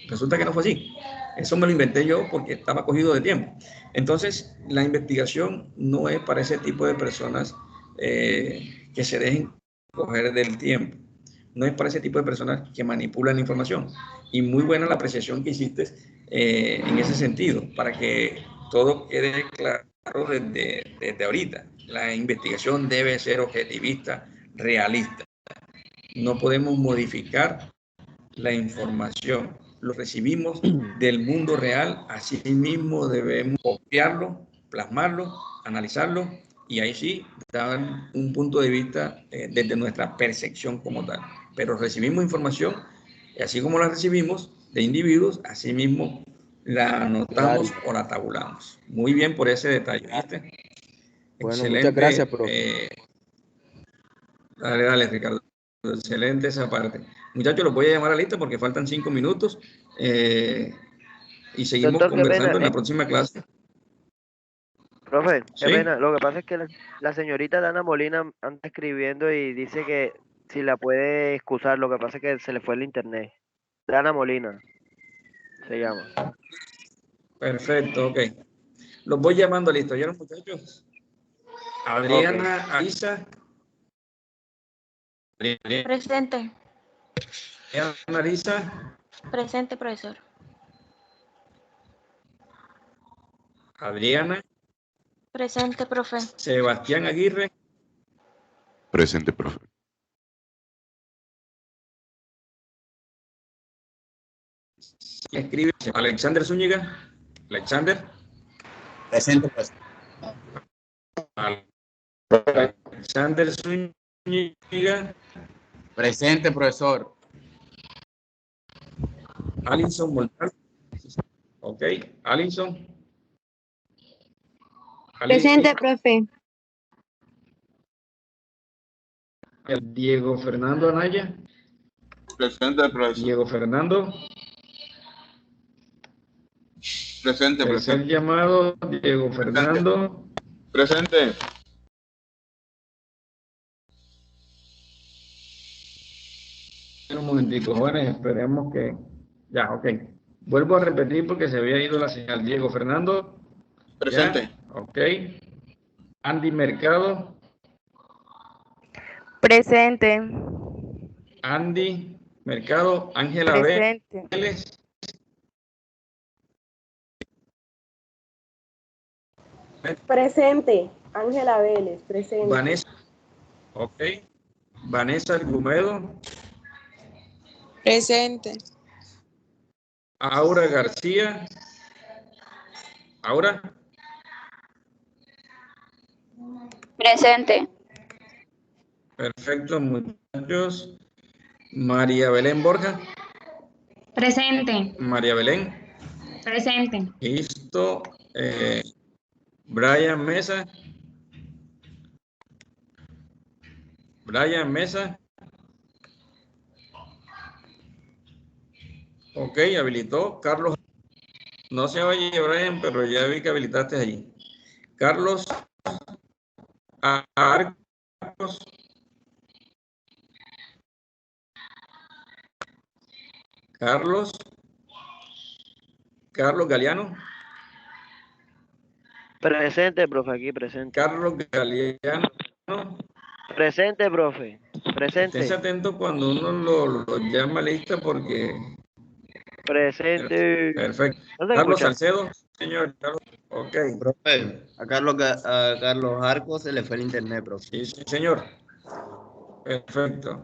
A: resulta que no fue así. Eso me lo inventé yo porque estaba cogido de tiempo. Entonces, la investigación no es para ese tipo de personas que se dejen coger del tiempo. No es para ese tipo de personas que manipulan la información. Y muy buena la apreciación que hiciste en ese sentido, para que todo quede claro desde ahorita. La investigación debe ser objetivista, realista. No podemos modificar la información. Lo recibimos del mundo real, así mismo debemos copiarlo, plasmarlo, analizarlo y ahí sí dar un punto de vista desde nuestra percepción como tal. Pero recibimos información y así como la recibimos de individuos, así mismo la anotamos
G: Claro.
A: o la tabulamos. Muy bien por ese detalle, ¿viste?
G: Bueno, muchas gracias,
A: Excelente.
G: profe.
A: Dale, Ricardo. Excelente esa parte. Muchachos, los voy a llamar a lista porque faltan 5 minutos y seguimos
E: Doctor, qué pena,
A: conversando en la próxima clase.
E: profe, qué
A: ¿Sí?
E: pena. Lo que pasa es que la señorita Dana Molina anda escribiendo y dice que si la puede excusar, lo que pasa es que se le fue el internet. Dana Molina se llama.
A: Perfecto, ok. Los voy llamando, listo. ¿Ya los muchachos? Adriana, Alisa.
C: Presente.
A: Adriana, Alisa.
C: Presente, profesor.
A: Adriana.
C: Presente, profe.
A: Sebastián Aguirre.
H: Presente, profe.
A: Escribe Alexander Zúñiga. Alexander.
I: Presente, profesor.
A: Alexander Zúñiga.
I: Presente, profesor.
A: Alison Montal. Ok, Alison.
J: Presente, profe.
A: Diego Fernando Anaya.
H: Presente, profesor.
A: Diego Fernando.
H: Presente,
A: Tercer
H: presente.
A: llamado, Diego Fernando.
H: Presente.
A: Un momentico, jóvenes, esperemos que... Ya, ok. Vuelvo a repetir porque se había ido la señal. Diego Fernando.
H: Presente.
A: Ya, ok. Andy Mercado.
C: Presente.
A: Andy Mercado. Ángela
C: Presente.
A: Vélez.
J: Presente. Ángela Vélez, presente.
A: Vanessa. Ok. Vanessa Argumedo.
J: Presente.
A: Aura García. Aura.
C: Presente.
A: Perfecto, muchachos. María Belén Borja.
C: Presente.
A: María Belén.
C: Presente.
A: Listo. Brian Mesa. Brian Mesa. Ok, habilitó. Carlos. No se vaya, Brian, pero ya vi que habilitaste allí. Carlos Arcos. Carlos Galeano.
E: Presente, profe, aquí presente.
A: Carlos Galeano.
E: Presente, profe. Presente.
A: Esténse atento cuando uno lo llama lista porque...
E: Presente.
A: Perfecto.
E: ¿No se
A: Carlos
E: escucha?
A: Salcedo, señor. Ok.
D: Profe, a Carlos Arcos se le fue el internet, profe.
A: Sí, sí, señor. Perfecto.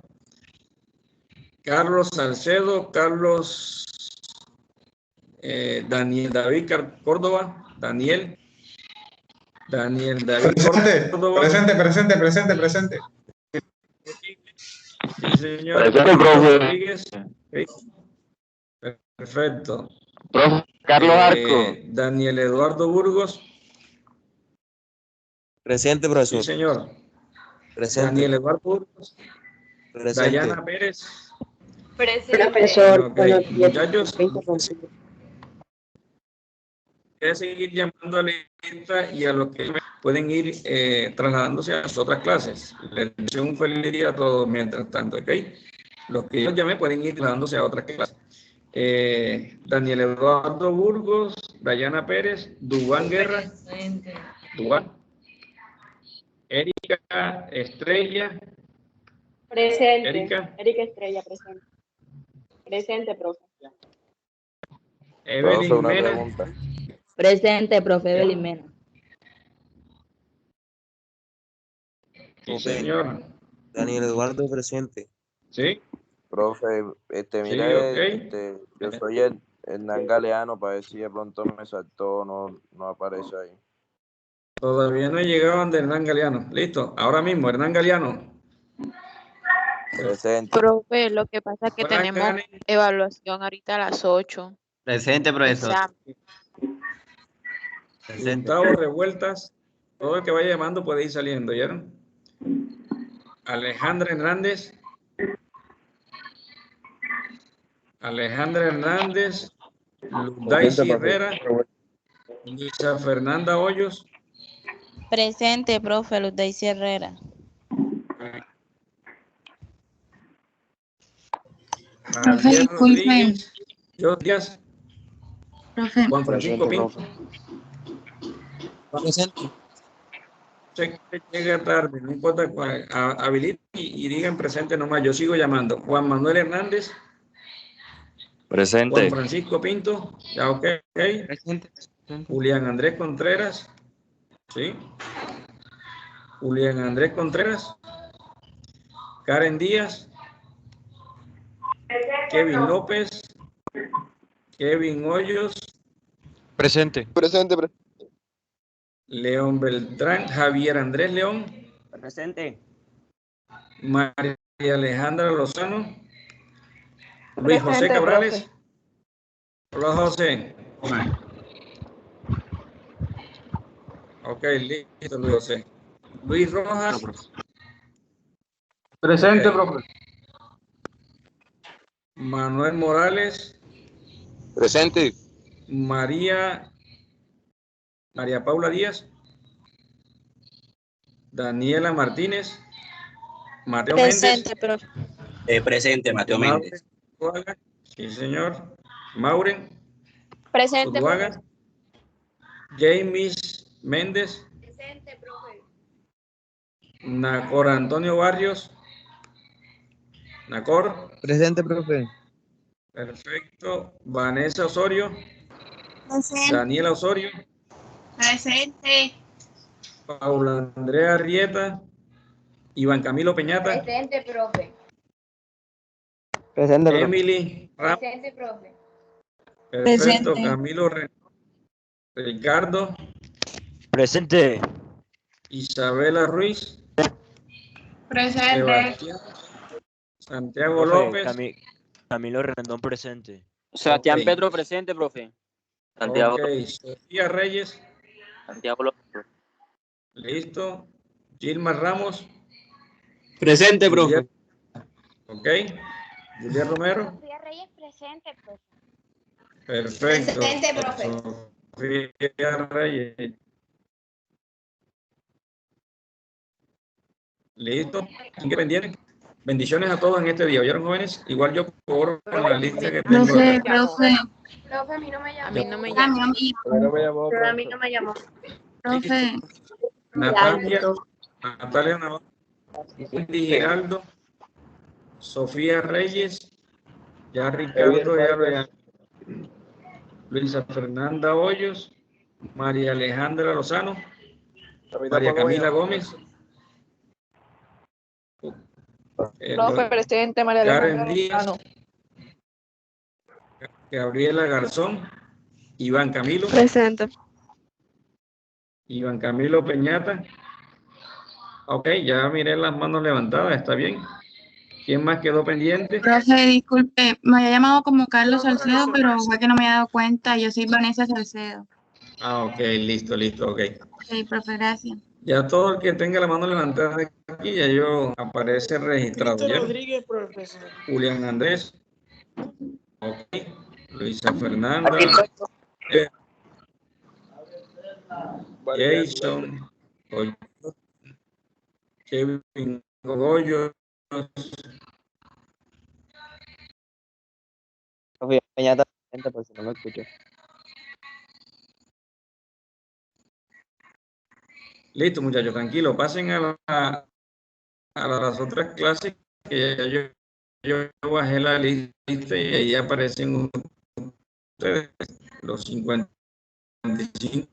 A: Carlos Salcedo, Carlos Daniel David Córdoba, Daniel David Córdoba.
K: Presente.
A: Sí, señor.
H: Presente, profe.
A: Rodríguez. Ok. Perfecto.
H: Profe, Carlos Arco.
A: Daniel Eduardo Burgos.
D: Presente,
A: Sí,
D: profesor.
A: señor.
D: Presente.
A: Daniel Eduardo Burgos.
D: Presente.
A: Dayana Pérez.
J: Presente. Profesor,
A: Ok, muchachos, voy a seguir llamando a la lista y a los que pueden ir trasladándose a las otras clases. Les deseo un feliz día a todos mientras tanto, ¿ok? Los que yo llamé pueden ir trasladándose a otras clases. Daniel Eduardo Burgos, Dayana Pérez, Dubán Guerra, Dubán, Erika Estrella,
J: Presente.
A: Erika
J: Estrella, presente. Presente, profe.
A: Evelyn Mena.
C: Presente, profe Evelyn Mena.
A: Sí, señor.
D: Daniel Eduardo presente.
A: ¿Sí?
G: Profe,
A: Sí, ok.
G: yo soy Hernán Galeano, para ver si de pronto me saltó, no aparece ahí.
A: Todavía no llegaban de Hernán Galeano. Listo. Ahora mismo, Hernán Galeano.
G: Presente.
J: Profe, lo que pasa es que
A: Hola,
J: tenemos
A: Karen.
J: evaluación ahorita a las 8.
D: Presente, profesor.
J: Examen.
D: Presente.
A: Gustavo Revueltas. Todo el que vaya llamando puede ir saliendo, ¿ya? Alejandra Hernández. Alejandra Hernández. Daisy Herrera. Luisa Fernanda Hoyos.
C: Presente, profe Luz Daisy Herrera.
A: Javier Rodríguez. Díaz.
L: Profe.
A: Juan Francisco Pinto.
I: Presente.
A: Sé que llega tarde, no importa cuál. Habiliten y digan presente nomás. Yo sigo llamando. Juan Manuel Hernández.
M: Presente.
A: Juan Francisco Pinto. Ya, ok.
F: Presente.
A: Julián Andrés Contreras. Sí. Julián Andrés Contreras. Karen Díaz. Kevin López. Kevin Hoyos.
M: Presente. Presente.
A: León Beltrán. Javier Andrés León.
N: Presente.
A: María Alejandra Lozano. Luis José Cabrales. Hola, José. Ok, listo, Luis José. Luis Rojas.
F: Presente,
A: Ok.
F: profe.
A: Manuel Morales.
M: Presente.
A: María Paula Díaz. Daniela Martínez. Mateo
C: Presente,
A: Méndez.
C: profe.
N: Presente, Mateo Méndez.
A: Uduaga. Sí, señor. Mauren.
J: Presente,
A: Uduaga.
J: profe.
A: James Méndez.
B: Presente, profe.
A: Nacor Antonio Barrios. Nacor.
G: Presente, profe.
A: Perfecto. Vanessa Osorio.
L: Presente.
A: Daniela Osorio.
L: Presente.
A: Paula Andrea Rieta. Iván Camilo Peñata.
B: Presente, profe.
E: Presente, profe.
A: Emily Ramos.
B: Presente, profe.
A: Perfecto.
L: Presente.
A: Camilo Ricardo.
M: Presente.
A: Isabela Ruiz.
L: Presente.
A: Sebastián. Santiago López.
M: Camilo Rendón presente.
F: Sebastián
A: Ok.
F: Petro, presente, profe.
M: Santiago.
A: Ok. Sofía Reyes.
M: Santiago López.
A: Listo. Gilmar Ramos.
F: Presente, profe.
A: Ok. Julián Romero.
J: Sofía Reyes, presente, profe.
A: Perfecto.
B: Presente, profe.
A: Sofía Reyes. Listo. Independiente. Bendiciones a todos en este día. ¿Oyeron, jóvenes? Igual yo cobro con la lista que tengo
L: Profe,
A: acá.
L: profe.
B: Profe, a mí no me llamó.
J: A mí no me
L: A
J: llama.
L: mí,
G: No me llamó,
B: Pero a mí
G: profe.
B: no me llamó.
L: profe.
A: Natalia Navarro. Wendy Giraldo. Sofía Reyes. Ya Ricardo, ya lo Luisa Fernanda Hoyos. María Alejandra Lozano. María Camila Gómez.
J: Profe, presente, María
A: Karen
J: Alejandra
A: Díaz.
J: Lozano.
A: Gabriela Garzón. Iván Camilo.
J: Presente.
A: Iván Camilo Peñata. Ok, ya miré las manos levantadas, está bien. ¿Quién más quedó pendiente?
L: Profe, disculpe, me había llamado como Carlos Salcedo, pero fue que no me había dado cuenta. Yo soy Vanessa Salcedo.
A: Ah, ok, listo, ok.
L: Ok, profe, gracias.
A: Ya todo el que tenga la mano levantada aquí, ya yo aparece registrado. ¿Ya?
L: Rodríguez, profesor.
A: Julián Andrés. Ok. Luisa Fernanda. Jason. Kevin Goyo.
E: Profe, Peñata presente, por si no me escucho.
A: Listo, muchachos, tranquilo. Pasen a las otras clases que ya yo bajé la lista y ahí aparecen ustedes, los 55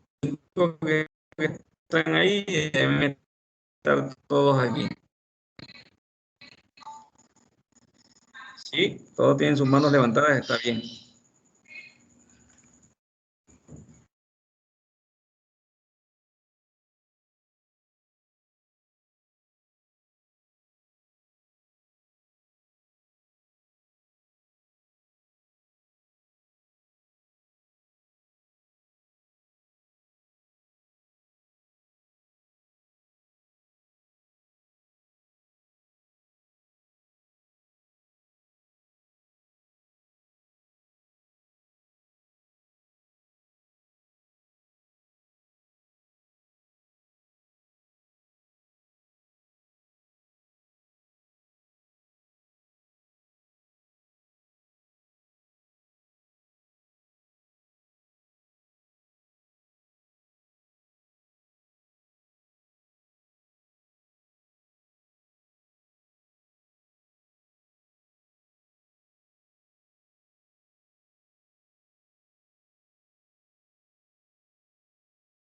A: que están ahí, deben estar todos aquí. Sí, todos tienen sus manos levantadas, está bien.